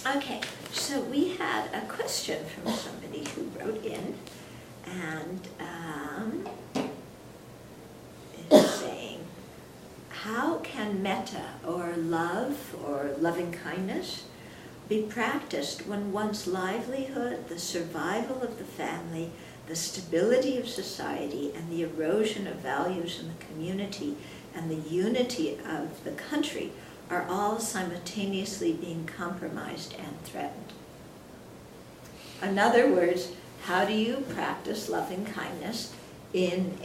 Okay, so we had a question from somebody who wrote in, and is saying, how can metta, or love, or loving kindness, be practiced when one's livelihood, the survival of the family, the stability of society, and the erosion of values in the community, and the unity of the country are all simultaneously being compromised and threatened? In other words, how do you practice loving kindness in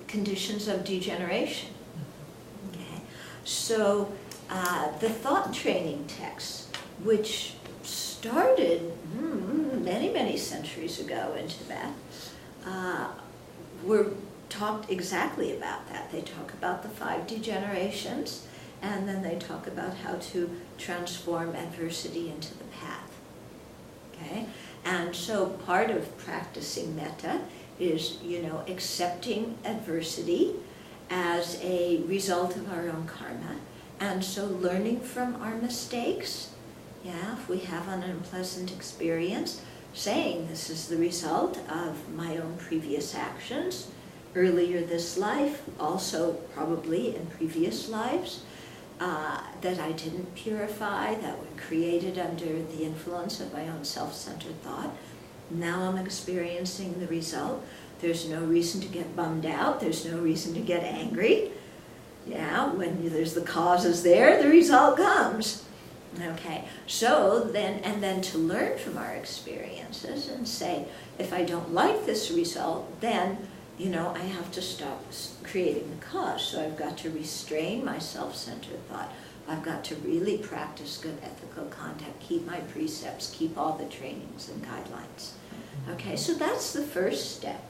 conditions of degeneration? Okay. So the thought training texts, which started many, many centuries ago in Tibet, were talked exactly about that. They talk about the 5 degenerations, and then they talk about how to transform adversity into the path. Okay? And so part of practicing metta is, accepting adversity as a result of our own karma, and so learning from our mistakes. Yeah, if we have an unpleasant experience, saying this is the result of my own previous actions, earlier this life, also probably in previous lives, that I didn't purify, that were created under the influence of my own self-centered thought. Now I'm experiencing the result. There's no reason to get bummed out. There's no reason to get angry. Yeah, when there's the causes there, the result comes. Okay, so then to learn from our experiences and say, if I don't like this result, then I have to stop creating the cause. So I've got to restrain my self-centered thought. I've got to really practice good ethical conduct, keep my precepts, keep all the trainings and guidelines. Okay, so that's the first step.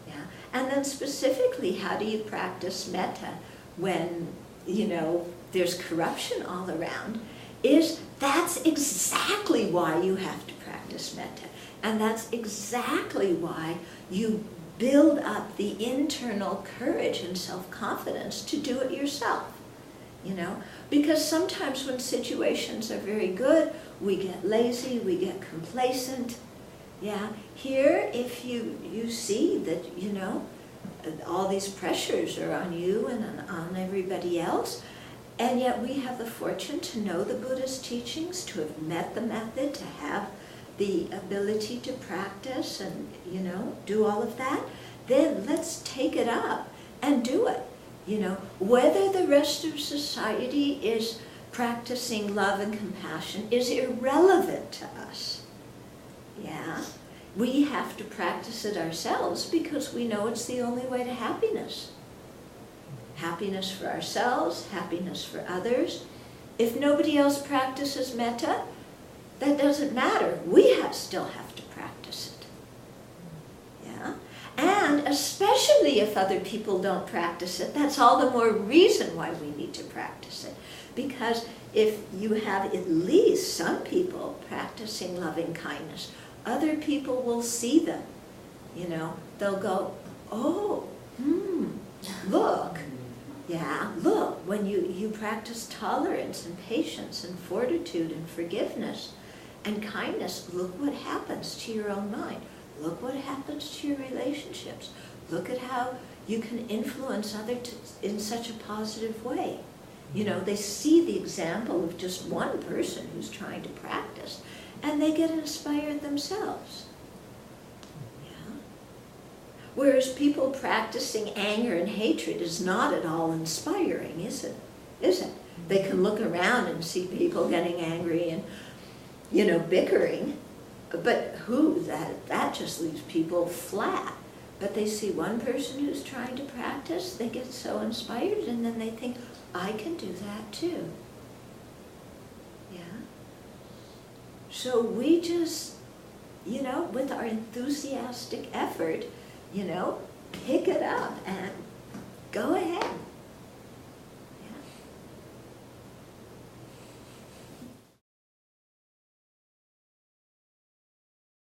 Yeah, and then specifically, how do you practice metta when, there's corruption all around? That's exactly why you have to practice metta. And that's exactly why you build up the internal courage and self-confidence to do it yourself, because sometimes when situations are very good, we get lazy, we get complacent. Yeah, here if you see that, all these pressures are on you and on everybody else, and yet we have the fortune to know the Buddha's teachings, to have met the method, to have the ability to practice and, do all of that, then let's take it up and do it. Whether the rest of society is practicing love and compassion is irrelevant to us. Yeah, we have to practice it ourselves because we know it's the only way to happiness. Happiness for ourselves, happiness for others. If nobody else practices metta, that doesn't matter. We still have to practice it. Yeah? And especially if other people don't practice it, that's all the more reason why we need to practice it. Because if you have at least some people practicing loving kindness, other people will see them. They'll go, oh, look. Yeah, look, when you practice tolerance and patience and fortitude and forgiveness and kindness, look what happens to your own mind. Look what happens to your relationships. Look at how you can influence others in such a positive way. They see the example of just one person who's trying to practice, and they get inspired themselves. Whereas people practicing anger and hatred is not at all inspiring, is it? They can look around and see people getting angry and, bickering, but that just leaves people flat. But they see one person who's trying to practice, they get so inspired, and then they think, I can do that too. Yeah? So we just, with our enthusiastic effort, pick it up and go ahead.